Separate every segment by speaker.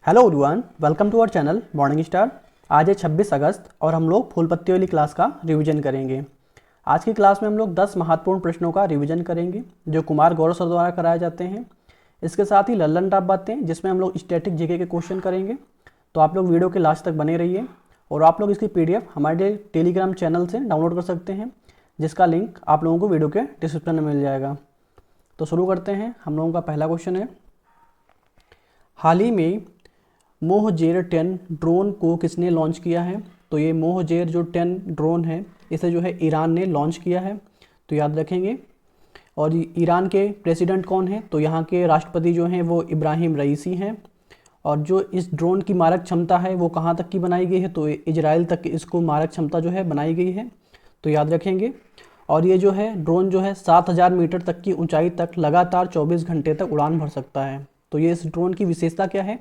Speaker 1: Hello everyone, welcome to our channel morning star. आज है 26 अगस्त और हम लोग फूल पत्ती वाली क्लास का रिवीजन करेंगे। आज की क्लास में हम लोग 10 महत्वपूर्ण प्रश्नों का रिवीजन करेंगे जो कुमार गौरव सर द्वारा कराए जाते हैं। इसके साथ ही लल्लन टॉप बातें जिसमें हम लोग स्टैटिक जीके के क्वेश्चन करेंगे। तो आप लोग वीडियो के लास्ट तक बने रहिए और आप लोग इसकी PDF हमारे टेलीग्राम चैनल से डाउनलोड कर सकते हैं, जिसका लिंक आप लोगों को वीडियो के डिस्क्रिप्शन में मिल जाएगा। तो शुरू करते हैं। हम लोगों का पहला क्वेश्चन है, हाल ही में मोहजेर 10 ड्रोन को किसने लॉन्च किया है? तो ये मोहजेर जो 10 ड्रोन है इसे जो है ईरान ने लॉन्च किया है, तो याद रखेंगे। और ईरान के प्रेसिडेंट कौन है? तो यहाँ के राष्ट्रपति जो हैं वो इब्राहिम रईसी हैं। और जो इस ड्रोन की मारक क्षमता है वो कहाँ तक की बनाई गई है? तो इजराइल तक इसको मारक क्षमता जो है बनाई गई है, तो याद रखेंगे। और ये जो है ड्रोन जो है 7000 मीटर तक की ऊंचाई तक लगातार 24 घंटे तक उड़ान भर सकता है। तो ये इस ड्रोन की विशेषता क्या है?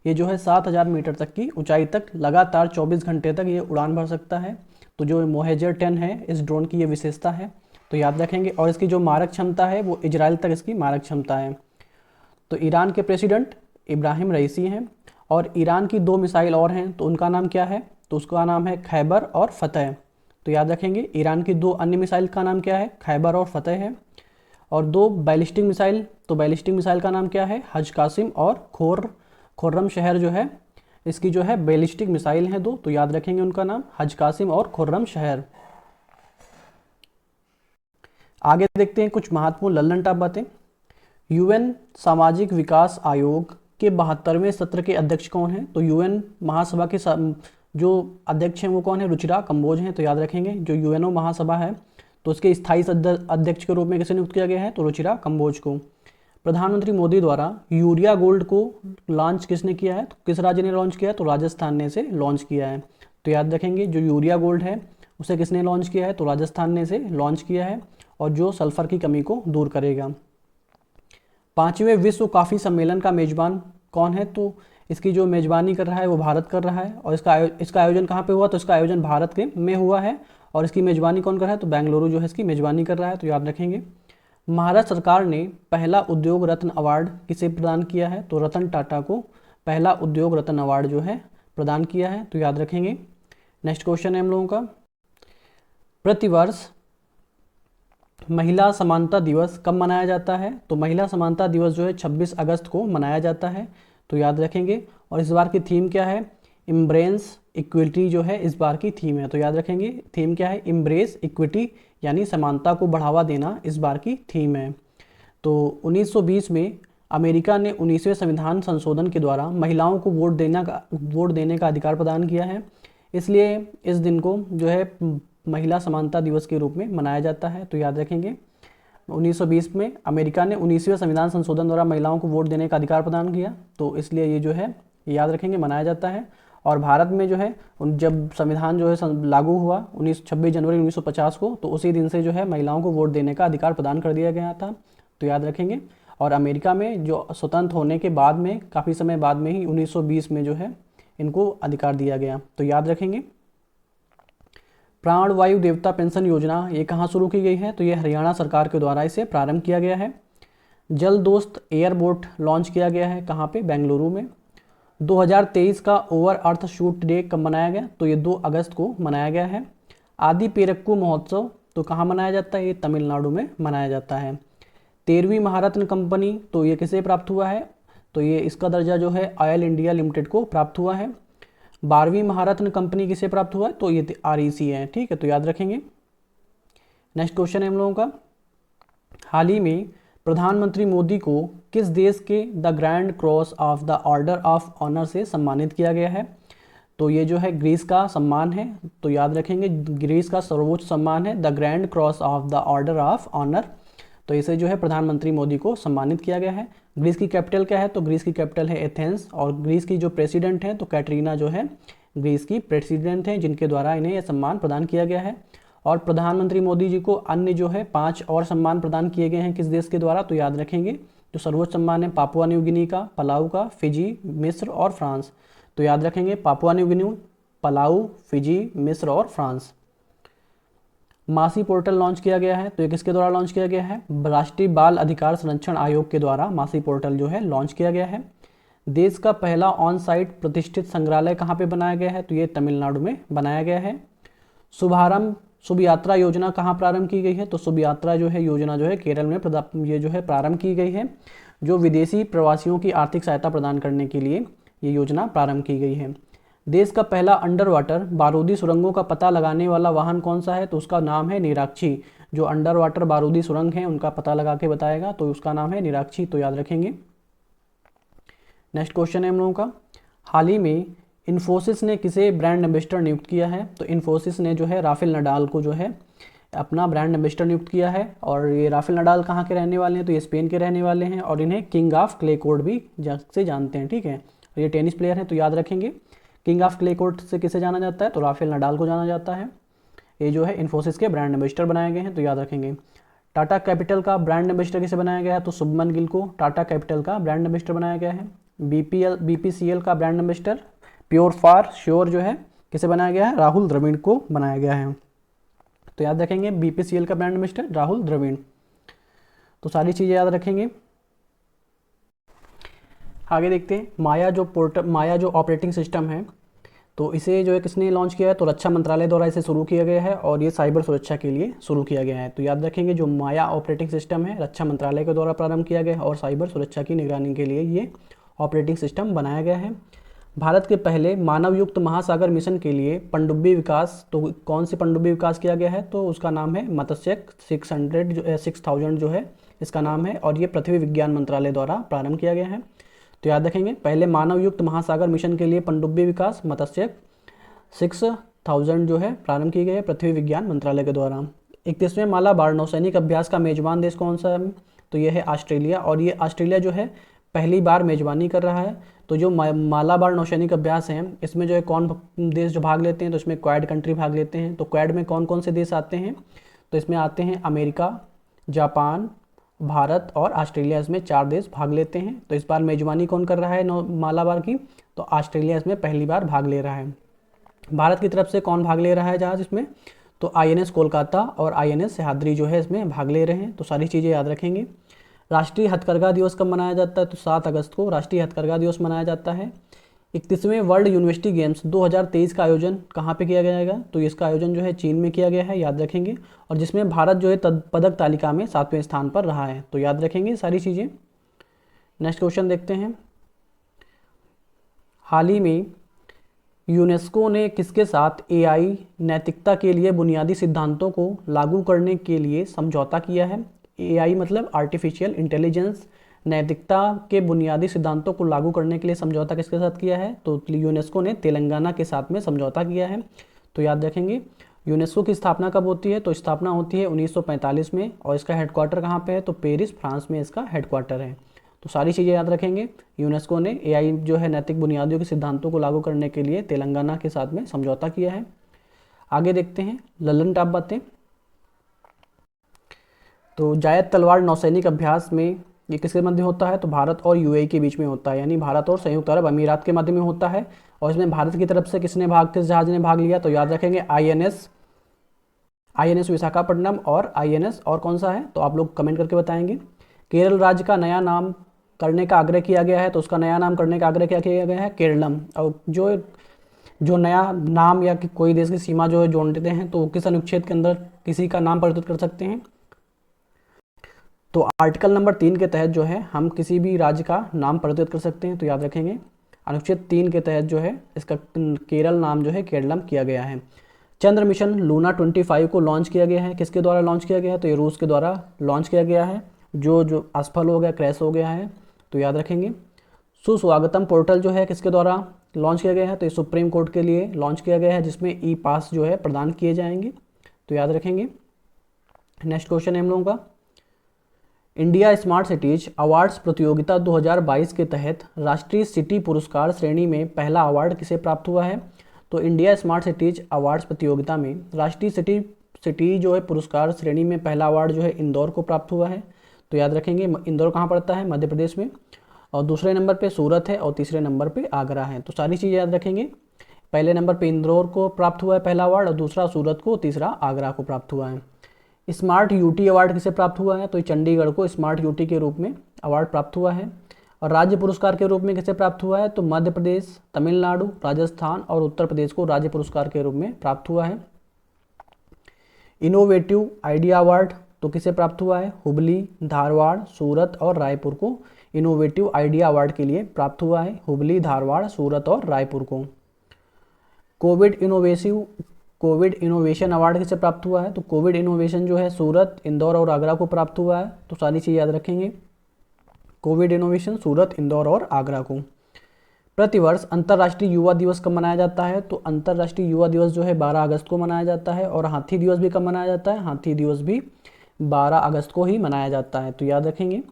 Speaker 1: ये जो है 7000 मीटर तक की ऊंचाई तक लगातार 24 घंटे तक ये उड़ान भर सकता है। तो जो मोहेजेर 10 है इस ड्रोन की ये विशेषता है, तो याद रखेंगे। और इसकी जो मारक क्षमता है वो इजराइल तक इसकी मारक क्षमता है। तो ईरान के प्रेसिडेंट इब्राहिम रईसी हैं। और ईरान की 2 मिसाइल और हैं, तो उनका नाम क्या है? तो उसका नाम है खैबर और फतेह। तो याद रखेंगे ईरान की 2 अन्य मिसाइल का नाम क्या है? खैबर और फतेह है। और 2 बैलिस्टिक मिसाइल, तो बैलिस्टिक मिसाइल का नाम क्या है? हज कासिम और खुर्रम शहर जो है इसकी जो है बैलिस्टिक मिसाइल हैं 2, तो याद रखेंगे उनका नाम हज कासिम और खुर्रम शहर। आगे देखते हैं कुछ महत्वपूर्ण लल्लन टॉप बातें। UN सामाजिक विकास आयोग के 72वें सत्र के अध्यक्ष कौन हैं? तो UN महासभा के जो अध्यक्ष हैं वो कौन है? रुचिरा कंबोज हैं, तो याद रखेंगे। जो UNO महासभा है तो उसके स्थायी अध्यक्ष के रूप में किसे नियुक्त किया गया है? तो रुचिरा कंबोज को। प्रधानमंत्री मोदी द्वारा यूरिया गोल्ड को लॉन्च किसने किया है? तो किस राज्य ने लॉन्च किया है? तो राजस्थान ने इसे लॉन्च किया है, तो याद रखेंगे। जो यूरिया गोल्ड है उसे किसने लॉन्च किया है? तो राजस्थान ने इसे लॉन्च किया है, और जो सल्फर की कमी को दूर करेगा। 5वें विश्व कॉफ़ी सम्मेलन का मेजबान कौन है? तो इसकी जो मेजबानी कर रहा है वो भारत कर रहा है। और इसका आयोजन कहाँ पे हुआ? तो इसका आयोजन भारत के में हुआ है। और इसकी मेजबानी कौन कर रहा है? तो बेंगलुरु जो है इसकी मेजबानी कर रहा है, तो याद रखेंगे। महाराष्ट्र सरकार ने पहला उद्योग रत्न अवार्ड किसे प्रदान किया है? तो रतन टाटा को पहला उद्योग रत्न अवार्ड जो है प्रदान किया है, तो याद रखेंगे। नेक्स्ट क्वेश्चन है हम लोगों का, प्रतिवर्ष महिला समानता दिवस कब मनाया जाता है? तो महिला समानता दिवस जो है 26 अगस्त को मनाया जाता है, तो याद रखेंगे। और इस बार की थीम क्या है? इम्ब्रेस इक्विटी जो है इस बार की थीम है, तो याद रखेंगे। थीम क्या है? इम्ब्रेस इक्विटी, यानी समानता को बढ़ावा देना इस बार की थीम है। तो 1920 में अमेरिका ने 19वें संविधान संशोधन के द्वारा महिलाओं को वोट देने का अधिकार प्रदान किया है, इसलिए इस दिन को जो है महिला समानता दिवस के रूप में मनाया जाता है, तो याद रखेंगे। 1920 में अमेरिका ने 19वें संविधान संशोधन द्वारा महिलाओं को वोट देने का अधिकार प्रदान किया, तो इसलिए ये जो है याद रखेंगे मनाया जाता है। और भारत में जो है जब संविधान जो है लागू हुआ 26 जनवरी 1950 को, तो उसी दिन से जो है महिलाओं को वोट देने का अधिकार प्रदान कर दिया गया था, तो याद रखेंगे। और अमेरिका में जो स्वतंत्र होने के बाद में काफ़ी समय बाद में ही 1920 में जो है इनको अधिकार दिया गया, तो याद रखेंगे। प्राणवायु देवता पेंशन योजना ये कहाँ शुरू की गई है? तो ये हरियाणा सरकार के द्वारा इसे प्रारंभ किया गया है। जल दोस्त एयरबोट लॉन्च किया गया है, कहाँ पे? बेंगलुरु में। 2023 का ओवर अर्थ शूट डे कब मनाया गया? तो ये 2 अगस्त को मनाया गया है। आदि पेरक्कू महोत्सव तो कहाँ मनाया जाता है? ये तमिलनाडु में मनाया जाता है। 13वीं महारत्न कंपनी तो ये किसे प्राप्त हुआ है? तो ये इसका दर्जा जो है ऑयल इंडिया लिमिटेड को प्राप्त हुआ है। 12वीं महारत्न कंपनी किसे प्राप्त हुआ है? तो ये REC है, ठीक है, तो याद रखेंगे। नेक्स्ट क्वेश्चन है हम लोगों का, हाल ही में प्रधानमंत्री मोदी को किस देश के the grand cross of the order of honour से सम्मानित किया गया है? तो ये जो है ग्रीस का सम्मान है, तो याद रखेंगे ग्रीस का सर्वोच्च सम्मान है the grand cross of the order of honour, तो इसे जो है प्रधानमंत्री मोदी को सम्मानित किया गया है। ग्रीस की कैपिटल क्या है? तो ग्रीस की कैपिटल है एथेंस। और ग्रीस की जो प्रेसिडेंट है तो कैटरीना जो है ग्रीस की प्रेसिडेंट हैं, जिनके द्वारा इन्हें यह सम्मान प्रदान किया गया है। और प्रधानमंत्री मोदी जी को अन्य जो है 5 और सम्मान प्रदान किए गए हैं किस देश के द्वारा? तो याद रखेंगे जो सर्वोच्च सम्मान है पापुआ न्यू गिनी का, पलाऊ का, फिजी, मिस्र और फ्रांस, तो याद रखेंगे Papua New Guinea, Palau, Fiji, मिस्र और फ्रांस। मासी पोर्टल लॉन्च किया गया है, तो ये किसके द्वारा लॉन्च किया गया है? राष्ट्रीय बाल अधिकार संरक्षण आयोग के द्वारा मासी पोर्टल जो है लॉन्च किया गया है। देश का पहला ऑन साइट प्रतिष्ठित संग्रहालय कहाँ पे बनाया गया है? तो ये तमिलनाडु में बनाया गया है। शुभ यात्रा योजना कहाँ प्रारंभ की गई है? तो शुभ यात्रा जो है योजना जो है केरल में ये जो है प्रारंभ की गई है, जो विदेशी प्रवासियों की आर्थिक सहायता प्रदान करने के लिए ये योजना प्रारंभ की गई है। देश का पहला अंडर वाटर बारूदी सुरंगों का पता लगाने वाला वाहन कौन सा है? तो उसका नाम है निराक्षी। जो अंडर वाटर बारूदी सुरंग हैं उनका पता लगा के बताएगा, तो उसका नाम है निराक्षी, तो याद रखेंगे। नेक्स्ट क्वेश्चन है हम लोगों का, हाल ही में इन्फोसिस ने किसे ब्रांड एम्बेसडर नियुक्त किया है? तो इन्फोसिस ने जो है राफेल नडाल को जो है अपना ब्रांड एम्बेसडर नियुक्त किया है। और ये राफेल नडाल कहाँ के रहने वाले हैं? तो ये स्पेन के रहने वाले हैं और इन्हें किंग ऑफ क्ले कोर्ट भी से जानते हैं, ठीक है। और ये टेनिस प्लेयर हैं, तो याद रखेंगे किंग ऑफ क्ले कोर्ट से किसे जाना जाता है? तो राफेल नडाल को जाना जाता है। ये जो है इन्फोसिस के ब्रांड एम्बेसडर बनाए गए हैं, तो याद रखेंगे। टाटा कैपिटल का ब्रांड एम्बेसडर किसे बनाया गया है? तो शुभमन गिल को टाटा कैपिटल का ब्रांड एम्बेसडर बनाया गया है। बीपीसीएल का brand ambassador pure for sure जो है किसे बनाया गया है? राहुल द्रविड़ को बनाया गया है, तो याद रखेंगे बीपीसीएल का ब्रांड एम्बेसडर राहुल द्रविड़। तो सारी चीज़ें याद रखेंगे। आगे देखते हैं, माया जो ऑपरेटिंग सिस्टम है, तो इसे जो है किसने लॉन्च किया है? तो रक्षा मंत्रालय द्वारा इसे शुरू किया गया है और ये साइबर सुरक्षा के लिए शुरू किया गया है। तो याद रखेंगे जो माया ऑपरेटिंग सिस्टम है रक्षा मंत्रालय के द्वारा प्रारंभ किया गया है और साइबर सुरक्षा की निगरानी के लिए ये ऑपरेटिंग सिस्टम बनाया गया है। भारत के पहले मानव युक्त महासागर मिशन के लिए पनडुब्बी विकास, तो कौन सी पनडुब्बी विकास किया गया है? तो उसका नाम है मत्स्यक 6000 जो है इसका नाम है, और ये पृथ्वी विज्ञान मंत्रालय द्वारा प्रारंभ किया गया है। तो याद रखेंगे पहले मानव युक्त महासागर मिशन के लिए पनडुब्बी विकास मत्स्यक 6000 जो है प्रारंभ की गई है पृथ्वी विज्ञान मंत्रालय के द्वारा। 31वें मालाबार नौसैनिक अभ्यास का मेजबान देश कौन सा है? तो ये है ऑस्ट्रेलिया, और ये ऑस्ट्रेलिया जो है पहली बार मेजबानी कर रहा है। तो जो मालाबार नौसैनिक अभ्यास हैं इसमें जो है कौन देश जो भाग लेते हैं? तो इसमें क्वाड कंट्री भाग लेते हैं। तो क्वाड में कौन कौन से देश आते हैं? तो इसमें आते हैं अमेरिका, जापान, भारत और ऑस्ट्रेलिया, इसमें 4 देश भाग लेते हैं। तो इस बार मेजबानी कौन कर रहा है मालाबार की? तो ऑस्ट्रेलिया इसमें पहली बार भाग ले रहा है। भारत की तरफ से कौन भाग ले रहा है जहाज इसमें? तो आईएनएस कोलकाता और आईएनएस सह्याद्री जो है इसमें भाग ले रहे हैं। तो सारी चीज़ें याद रखेंगे। राष्ट्रीय हथकरघा दिवस कब मनाया जाता है? तो 7 अगस्त को राष्ट्रीय हथकरघा दिवस मनाया जाता है। 31वें वर्ल्ड यूनिवर्सिटी गेम्स 2023 का आयोजन कहाँ पे किया जाएगा? तो इसका आयोजन जो है चीन में किया गया है, याद रखेंगे, और जिसमें भारत जो है पदक तालिका में 7वें स्थान पर रहा है। तो याद रखेंगे सारी चीज़ें। नेक्स्ट क्वेश्चन देखते हैं, हाल ही में यूनेस्को ने किसके साथ एआई नैतिकता के लिए बुनियादी सिद्धांतों को लागू करने के लिए समझौता किया है? एआई मतलब आर्टिफिशियल इंटेलिजेंस, नैतिकता के बुनियादी सिद्धांतों को लागू करने के लिए समझौता किसके साथ किया है? तो यूनेस्को ने तेलंगाना के साथ में समझौता किया है। तो याद रखेंगे यूनेस्को की स्थापना कब होती है? तो स्थापना होती है 1945 में, और इसका हेडक्वार्टर कहाँ पे है? तो पेरिस फ्रांस में इसका हेडक्वार्टर है। तो सारी चीज़ें याद रखेंगे। यूनेस्को ने एआई जो है नैतिक बुनियादियों के सिद्धांतों को लागू करने के लिए तेलंगाना के साथ में समझौता किया है। आगे देखते हैं ललन टॉप बातें। तो जायद तलवार नौसैनिक अभ्यास में ये किसके मध्य होता है? तो भारत और यूएई के बीच में होता है, यानी भारत और संयुक्त अरब अमीरात के मध्य में होता है। और इसमें भारत की तरफ से किस जहाज ने भाग लिया? तो याद रखेंगे आईएनएस विशाखापट्टनम और आईएनएस और कौन सा है? तो आप लोग कमेंट करके बताएंगे। केरल राज्य का नया नाम करने का आग्रह किया गया है, तो उसका नया नाम करने का आग्रह क्या किया गया है? केरलम। और जो नया नाम या कोई देश की सीमा जो है जोड़ देते हैं तो किस अनुच्छेद के अंदर किसी का नाम परिवर्तित कर सकते हैं? तो आर्टिकल नंबर 3 के तहत जो है हम किसी भी राज्य का नाम परिवर्तित कर सकते हैं। तो याद रखेंगे अनुच्छेद 3 के तहत जो है इसका केरल नाम जो है केरलम किया गया है। चंद्र मिशन लूना 25 को लॉन्च किया गया है, किसके द्वारा लॉन्च किया गया है? तो ये रूस के द्वारा लॉन्च किया गया है, जो असफल हो गया, क्रैश हो गया है। तो याद रखेंगे सुस्वागतम पोर्टल जो है किसके द्वारा लॉन्च किया गया है? तो ये सुप्रीम कोर्ट के लिए लॉन्च किया गया है, जिसमें ई पास जो है प्रदान किए जाएंगे। तो याद रखेंगे। नेक्स्ट क्वेश्चन है हम लोगों का, इंडिया स्मार्ट सिटीज अवार्ड्स प्रतियोगिता 2022 के तहत राष्ट्रीय सिटी पुरस्कार श्रेणी में पहला अवार्ड किसे प्राप्त हुआ है? तो इंडिया स्मार्ट सिटीज अवार्ड्स प्रतियोगिता में राष्ट्रीय सिटी जो है पुरस्कार श्रेणी में पहला अवार्ड जो है इंदौर को प्राप्त हुआ है। तो याद रखेंगे इंदौर कहाँ पड़ता है? मध्य प्रदेश में। और दूसरे नंबर पे सूरत है और तीसरे नंबर पे आगरा है। तो सारी चीज़ें याद रखेंगे। पहले नंबर पे इंदौर को प्राप्त हुआ है पहला अवार्ड, और दूसरा सूरत को, तीसरा आगरा को प्राप्त हुआ है। स्मार्ट यूटी अवार्ड किसे प्राप्त हुआ है? तो चंडीगढ़ को स्मार्ट यूटी के रूप में अवार्ड प्राप्त हुआ है। और राज्य पुरस्कार के रूप में किसे प्राप्त हुआ है, तो मध्य प्रदेश, तमिलनाडु, राजस्थान और उत्तर प्रदेश को राज्य पुरस्कार के रूप में प्राप्त हुआ है। इनोवेटिव आइडिया अवार्ड तो किसे प्राप्त हुआ है, हुबली, धारवाड़, सूरत और रायपुर को इनोवेटिव आइडिया अवार्ड के लिए प्राप्त हुआ है, हुबली, धारवाड़, सूरत और रायपुर को। कोविड इनोवेशन अवार्ड किसे प्राप्त हुआ है, तो कोविड इनोवेशन जो है सूरत, इंदौर और आगरा को प्राप्त हुआ है। तो सारी चीज़ याद रखेंगे, कोविड इनोवेशन सूरत, इंदौर और आगरा को। प्रतिवर्ष अंतर्राष्ट्रीय युवा दिवस कब मनाया जाता है, तो अंतर्राष्ट्रीय युवा दिवस जो है 12 अगस्त को मनाया जाता है। और हाथी दिवस भी कब मनाया जाता है, हाथी दिवस भी 12 अगस्त को ही मनाया जाता है। तो याद रखेंगे।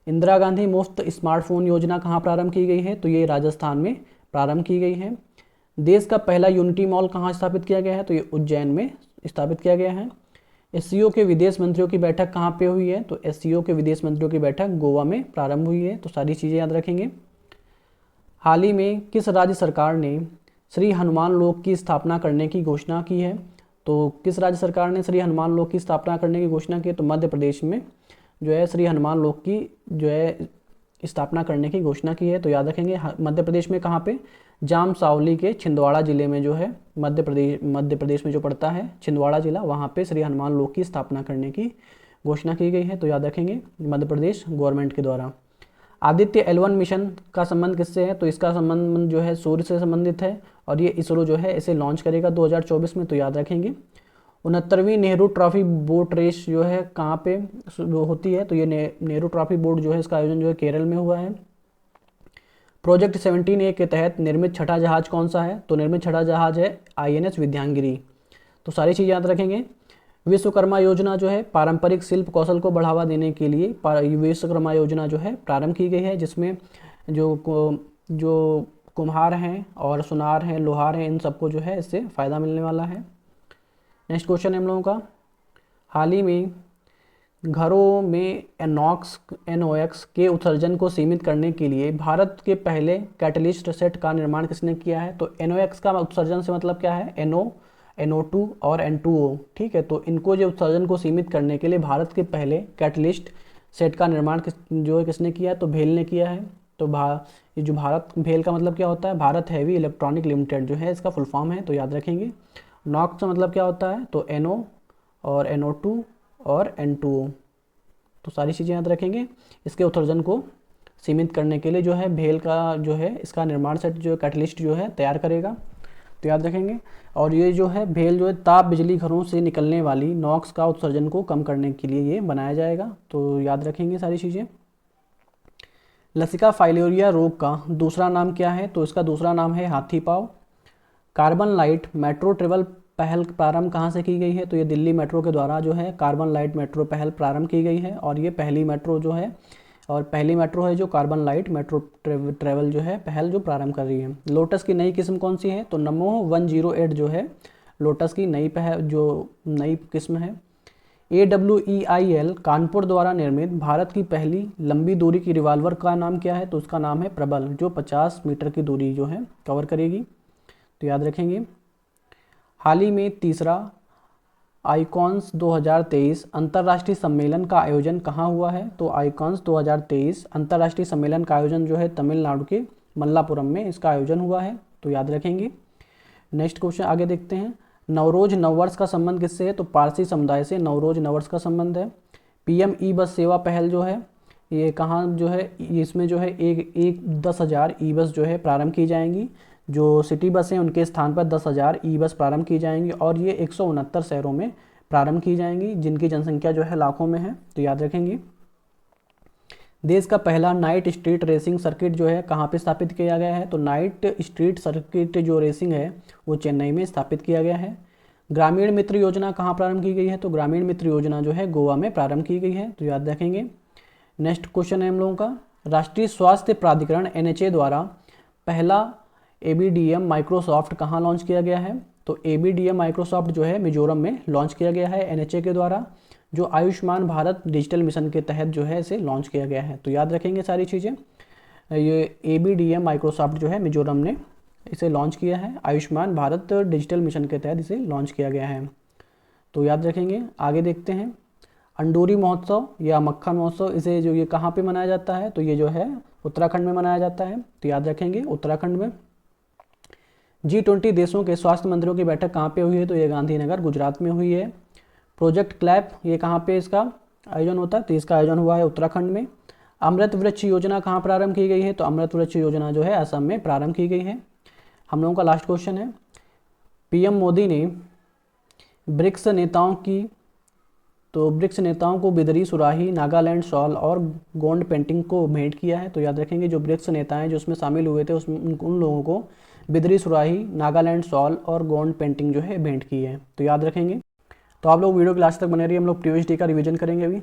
Speaker 1: इंदिरा गांधी मुफ्त स्मार्टफोन योजना कहाँ प्रारंभ की गई है, तो ये राजस्थान में प्रारंभ की गई है। देश का पहला यूनिटी मॉल कहाँ स्थापित किया गया है, तो ये उज्जैन में स्थापित किया गया है। एससीओ के विदेश मंत्रियों की बैठक कहाँ पे हुई है, तो एससीओ के विदेश मंत्रियों की बैठक गोवा में प्रारंभ हुई है। तो सारी चीज़ें याद रखेंगे। हाल ही में किस राज्य सरकार ने श्री हनुमान लोक की स्थापना करने की घोषणा की है, तो किस राज्य सरकार ने श्री हनुमान लोक की स्थापना करने की घोषणा की है, तो मध्य प्रदेश में जो है श्री हनुमान लोक की जो है स्थापना करने की घोषणा की है। तो याद रखेंगे मध्य प्रदेश में कहाँ पे, जामसावली के छिंदवाड़ा जिले में जो है मध्य प्रदेश में जो पड़ता है छिंदवाड़ा जिला, वहाँ पे श्री हनुमान लोक की स्थापना करने की घोषणा की गई है। तो याद रखेंगे मध्य प्रदेश गवर्नमेंट के द्वारा। आदित्य L1 मिशन का संबंध किससे है, तो इसका संबंध जो है सूर्य से संबंधित है और ये इसरो जो है इसे लॉन्च करेगा 2024 में। तो याद रखेंगे। 69वीं नेहरू ट्रॉफी बोट रेस जो है कहाँ पे होती है, तो ये नेहरू ट्रॉफी बोट जो है इसका आयोजन जो है केरल में हुआ है। प्रोजेक्ट 17A के तहत निर्मित छठा जहाज कौन सा है, तो निर्मित छठा जहाज है INS विद्यांगिरी। तो सारी चीज़ याद रखेंगे। विश्वकर्मा योजना जो है पारंपरिक शिल्प कौशल को बढ़ावा देने के लिए विश्वकर्मा योजना जो है प्रारंभ की गई है, जिसमें जो कुम्हार हैं और सुनार हैं, लोहार हैं, इन सबको जो है इससे फ़ायदा मिलने वाला है। नेक्स्ट क्वेश्चन है हम लोगों का, हाल ही में घरों में NOx के उत्सर्जन को सीमित करने के लिए भारत के पहले कैटलिस्ट सेट का निर्माण किसने किया है, तो NOx का उत्सर्जन से मतलब क्या है, NO2 और N2O, ठीक है। तो इनको जो उत्सर्जन को सीमित करने के लिए भारत के पहले कैटलिस्ट सेट का निर्माण किसने किया है, तो भेल ने किया है। तो ये जो भारत भेल का मतलब क्या होता है, भारत हैवी इलेक्ट्रॉनिक लिमिटेड जो है इसका फुल फॉर्म है। तो याद रखेंगे। नॉक्स का मतलब क्या होता है, तो NO और NO2 और N2O। तो सारी चीज़ें याद रखेंगे। इसके उत्सर्जन को सीमित करने के लिए जो है भेल का जो है इसका निर्माण सेट जो कैटलिस्ट जो है तैयार करेगा। तो याद रखेंगे। और ये जो है भेल जो है ताप बिजली घरों से निकलने वाली नॉक्स का उत्सर्जन को कम करने के लिए ये बनाया जाएगा। तो याद रखेंगे सारी चीज़ें। लसिका फाइलेरिया रोग का दूसरा नाम क्या है, तो इसका दूसरा नाम है हाथी पाँव। कार्बन लाइट मेट्रो ट्रेवल पहल प्रारंभ कहाँ से की गई है, तो ये दिल्ली मेट्रो के द्वारा जो है कार्बन लाइट मेट्रो पहल प्रारंभ की गई है। और ये पहली मेट्रो जो है और पहली मेट्रो है जो कार्बन लाइट मेट्रो ट्रेवल जो है पहल जो प्रारंभ कर रही है। लोटस की नई किस्म कौन सी है, तो नमो 108 जो है लोटस की नई पहल जो नई किस्म है। AWEIL कानपुर द्वारा निर्मित भारत की पहली लंबी दूरी की रिवाल्वर का नाम क्या है, तो उसका नाम है प्रबल, जो 50 मीटर की दूरी जो है कवर करेगी। तो याद रखेंगे। हाल ही में तीसरा आइकॉन्स 2023 अंतर्राष्ट्रीय सम्मेलन का आयोजन कहाँ हुआ है, तो आइकॉन्स 2023 अंतर्राष्ट्रीय सम्मेलन का आयोजन जो है तमिलनाडु के मल्लापुरम में इसका आयोजन हुआ है। तो याद रखेंगे। नेक्स्ट क्वेश्चन आगे देखते हैं। नवरोज नववर्ष का संबंध किससे है, तो पारसी समुदाय से नवरोज नववर्ष का संबंध है। PM ई बस सेवा पहल जो है ये कहाँ जो है, इसमें जो है एक 10,000 ई बस जो है प्रारंभ की जाएंगी। जो सिटी बस हैं उनके स्थान पर 10,000 ई बस प्रारंभ की जाएंगी और ये 169 शहरों में प्रारंभ की जाएंगी, जिनकी जनसंख्या जो है लाखों में है। तो याद रखेंगे। देश का पहला नाइट स्ट्रीट रेसिंग सर्किट जो है कहाँ पे स्थापित किया गया है, तो नाइट स्ट्रीट सर्किट जो रेसिंग है वो चेन्नई में स्थापित किया गया है। ग्रामीण मित्र योजना कहाँ प्रारंभ की गई है, तो ग्रामीण मित्र योजना जो है गोवा में प्रारंभ की गई है। तो याद रखेंगे। नेक्स्ट क्वेश्चन है हम लोगों का, राष्ट्रीय स्वास्थ्य प्राधिकरण NHA द्वारा पहला ABDM माइक्रोसॉफ्ट कहाँ लॉन्च किया गया है, तो ABDM माइक्रोसॉफ्ट जो है मिजोरम में लॉन्च किया गया है NHA के द्वारा, जो आयुष्मान भारत डिजिटल मिशन के तहत जो है इसे लॉन्च किया गया है। तो याद रखेंगे सारी चीज़ें। ये ABDM माइक्रोसॉफ्ट जो है मिजोरम ने इसे लॉन्च किया है, आयुष्मान भारत डिजिटल मिशन के तहत इसे लॉन्च किया गया है। तो याद रखेंगे। आगे देखते हैं। अंडूरी महोत्सव या मक्खन महोत्सव इसे जो ये कहाँ पे मनाया जाता है, तो ये जो है उत्तराखंड में मनाया जाता है, तो याद रखेंगे उत्तराखंड में। G20 देशों के स्वास्थ्य मंत्रियों की बैठक कहाँ पे हुई है, तो ये गांधीनगर गुजरात में हुई है। प्रोजेक्ट क्लैप ये कहाँ पे इसका आयोजन होता है, तो इसका आयोजन हुआ है उत्तराखंड में। अमृत वृक्ष योजना कहाँ प्रारंभ की गई है, तो अमृत वृक्ष योजना जो है असम में प्रारंभ की गई है। हम लोगों का लास्ट क्वेश्चन है, पीएम मोदी ने ब्रिक्स नेताओं को बिदरी सुराही, नागालैंड शॉल और गोंड पेंटिंग को भेंट किया है, तो याद रखेंगे जो ब्रिक्स नेता हैं जो उसमें शामिल हुए थे उसमें उन लोगों को बिदरी सुराही, नागालैंड शॉल और गोंड पेंटिंग जो है भेंट की है, तो याद रखेंगे। तो आप लोग वीडियो क्लास तक बने रहिए, हम लोग प्रीवियस डे का रिवीजन करेंगे अभी।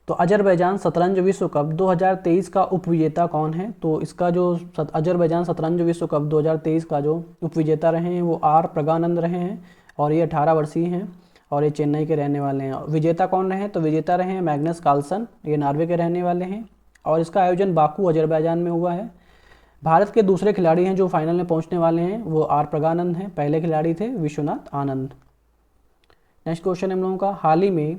Speaker 1: तो अजरबैजान शतरंज विश्व कप 2023 का उपविजेता कौन है, तो इसका जो अजरबैजान शतरंज विश्व कप 2023 का जो उपविजेता रहे हैं वो आर प्रज्ञानंद रहे हैं, और ये 18 वर्षीय हैं और ये चेन्नई के रहने वाले हैं। विजेता कौन रहे, तो विजेता रहे हैं मैग्नस कार्लसन, ये नॉर्वे के रहने वाले हैं, और इसका आयोजन बाकू अजरबैजान में हुआ है। भारत के दूसरे खिलाड़ी हैं जो फाइनल में पहुंचने वाले हैं वो आर प्रज्ञानंद हैं, पहले खिलाड़ी थे विश्वनाथ आनंद। नेक्स्ट क्वेश्चन हम लोगों का, हाल ही में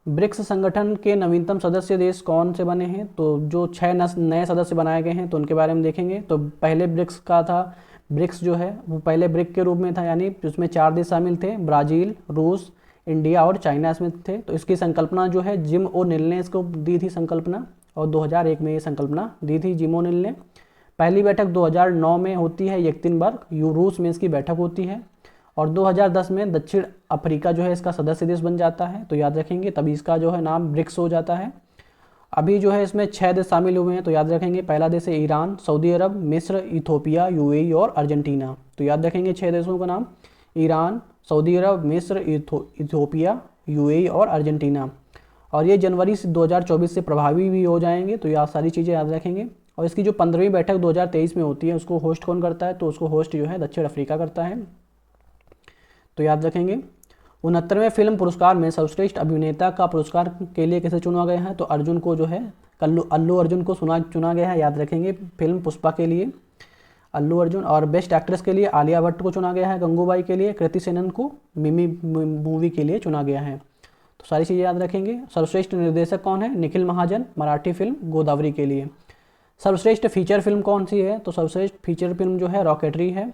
Speaker 1: ब्रिक्स संगठन के नवीनतम सदस्य देश कौन से बने हैं, तो जो 6 नए सदस्य बनाए गए हैं तो उनके बारे में देखेंगे। तो पहले ब्रिक्स का था, ब्रिक्स जो है वो पहले ब्रिक के रूप में था, यानी उसमें 4 देश शामिल थे, ब्राज़ील, रूस, इंडिया और चाइना इसमें थे। तो इसकी संकल्पना जो है जिम ओ'नील ने इसको दी थी संकल्पना, और 2001 में ये संकल्पना दी थी जिम ओ'नील ने। पहली बैठक 2009 में होती है यक्तिनबर्ग, रूस में इसकी बैठक होती है, और 2010 में दक्षिण अफ्रीका जो है इसका सदस्य देश बन जाता है, तो याद रखेंगे तभी इसका जो है नाम ब्रिक्स हो जाता है। अभी जो है इसमें 6 देश शामिल हुए हैं, तो याद रखेंगे पहला देश है ईरान, सऊदी अरब, मिस्र, इथोपिया, यूएई और अर्जेंटीना, तो याद रखेंगे 6 देशों का नाम, ईरान, सऊदी अरब, मिस्र, इथोपिया, यूएई और अर्जेंटीना। और ये जनवरी 2024 से प्रभावी भी हो जाएंगे, तो यह सारी चीज़ें याद रखेंगे। और इसकी जो 15वीं बैठक 2023 में होती है उसको होस्ट कौन करता है, तो उसको होस्ट जो है दक्षिण अफ्रीका करता है, तो याद रखेंगे। 69वें फिल्म पुरस्कार में सर्वश्रेष्ठ अभिनेता का पुरस्कार के लिए किसे चुना गया है, तो अर्जुन को जो है अल्लू अर्जुन को चुना गया है, याद रखेंगे फिल्म पुष्पा के लिए अल्लू अर्जुन। और बेस्ट एक्ट्रेस के लिए आलिया भट्ट को चुना गया है गंगूबाई के लिए, कृति सेनन को मिमी मूवी के लिए चुना गया है, तो सारी चीज़ें याद रखेंगे। सर्वश्रेष्ठ निर्देशक कौन है, निखिल महाजन, मराठी फिल्म गोदावरी के लिए। सर्वश्रेष्ठ फीचर फिल्म कौन सी है, तो सर्वश्रेष्ठ फीचर फिल्म जो है रॉकेटरी है।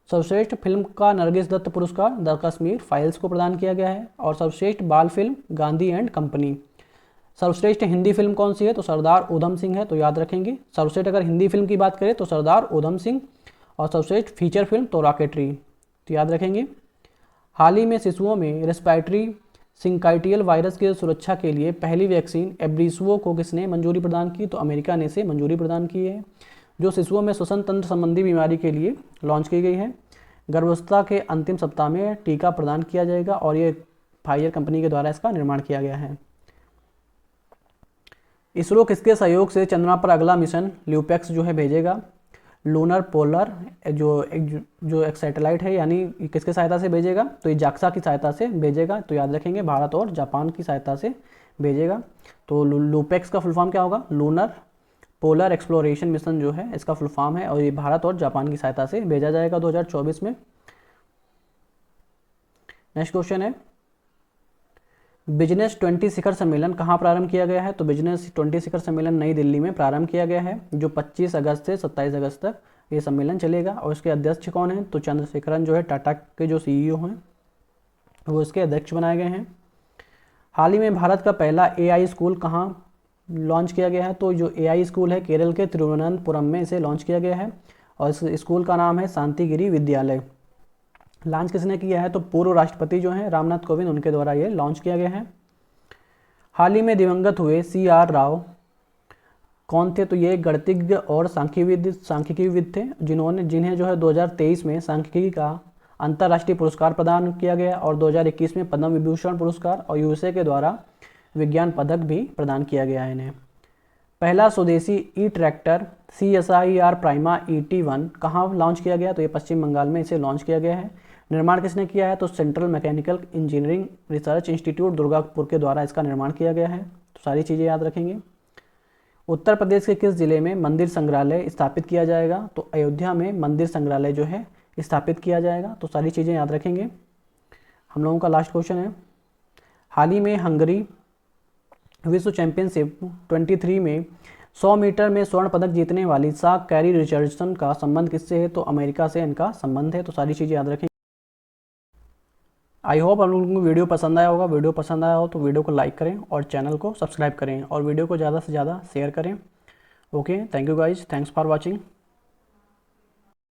Speaker 1: सर्वश्रेष्ठ फिल्म का नरगिस दत्त पुरस्कार द कश्मीर फाइल्स को प्रदान किया गया है। और सर्वश्रेष्ठ बाल फिल्म गांधी एंड कंपनी। सर्वश्रेष्ठ हिंदी फिल्म कौन सी है, तो सरदार उधम सिंह है, तो याद रखेंगे सर्वश्रेष्ठ अगर हिंदी फिल्म की बात करें तो सरदार उधम सिंह, और सर्वश्रेष्ठ फीचर फिल्म तो रॉकेटरी, तो याद रखेंगे। हाल ही में शिशुओं में रेस्पिरेटरी सिंकाइटियल वायरस की सुरक्षा के लिए पहली वैक्सीन एब्रीसुओ को किसने मंजूरी प्रदान की, तो अमेरिका ने इसे मंजूरी प्रदान की है, जो शिशुओं में श्वसन तंत्र संबंधी बीमारी के लिए लॉन्च की गई है। गर्भावस्था के अंतिम सप्ताह में टीका प्रदान किया जाएगा, और ये फाइजर कंपनी के द्वारा इसका निर्माण किया गया है। इसरो किसके सहयोग से चंद्रमा पर अगला मिशन ल्यूपेक्स जो है भेजेगा, लूनर पोलर जो एक सैटेलाइट है, यानी किसके सहायता से भेजेगा, तो ये जाक्सा की सहायता से भेजेगा, तो याद रखेंगे भारत और जापान की सहायता से भेजेगा। तो ल्यूपेक्स का फुल फॉर्म क्या होगा, लूनर पोलर एक्सप्लोरेशन मिशन जो है इसका फुल फॉर्म है, और ये भारत और जापान की सहायता से भेजा जाएगा 2024 में। नेक्स्ट क्वेश्चन है, बिजनेस 20 शिखर सम्मेलन कहाँ प्रारंभ किया गया है, तो बिजनेस 20 शिखर सम्मेलन नई दिल्ली में प्रारंभ किया गया है, जो 25 अगस्त से 27 अगस्त तक ये सम्मेलन चलेगा। और इसके अध्यक्ष कौन है, तो चंद्रशेखरन जो है टाटा के जो CEO हैं वो इसके अध्यक्ष बनाए गए हैं। हाल ही में भारत का पहला AI स्कूल कहाँ लॉन्च किया गया है, तो जो AI स्कूल है केरल के तिरुवनंतपुरम में इसे लॉन्च किया गया है, और इस स्कूल का नाम है शांतिगिरी विद्यालय। लॉन्च किसने किया है, तो पूर्व राष्ट्रपति जो हैं रामनाथ कोविंद उनके द्वारा ये लॉन्च किया गया है। हाल ही में दिवंगत हुए CR राव कौन थे, तो ये गणितज्ञ और सांख्यिकीविद थे, जिन्हें जो है 2023 में सांख्यिकी का अंतर्राष्ट्रीय पुरस्कार प्रदान किया गया, और 2021 में पद्म विभूषण पुरस्कार और USA के द्वारा विज्ञान पदक भी प्रदान किया गया है इन्हें। पहला स्वदेशी ट्रैक्टर CSIR प्राइमा ET1 कहाँ लॉन्च किया गया, तो ये पश्चिम बंगाल में इसे लॉन्च किया गया है। निर्माण किसने किया है, तो central mechanical engineering research institute Durgapur के द्वारा इसका निर्माण किया गया है, तो सारी चीज़ें याद रखेंगे। उत्तर प्रदेश के किस जिले में मंदिर संग्रहालय स्थापित किया जाएगा, तो अयोध्या में मंदिर संग्रहालय जो है स्थापित किया जाएगा, तो सारी चीज़ें याद रखेंगे। हम लोगों का लास्ट क्वेश्चन है, हाल ही में हंगरी विश्व चैंपियनशिप 23 में 100 मीटर में स्वर्ण पदक जीतने वाली साक कैरी रिचर्डसन का संबंध किससे है? तो अमेरिका से इनका संबंध है। तो सारी चीज़ें याद रखें। आई होप आप लोगों को वीडियो पसंद आया होगा। वीडियो पसंद आया हो तो वीडियो को लाइक करें और चैनल को सब्सक्राइब करें और वीडियो को ज़्यादा से ज़्यादा शेयर करें। Okay, thank you guys, thanks for watching.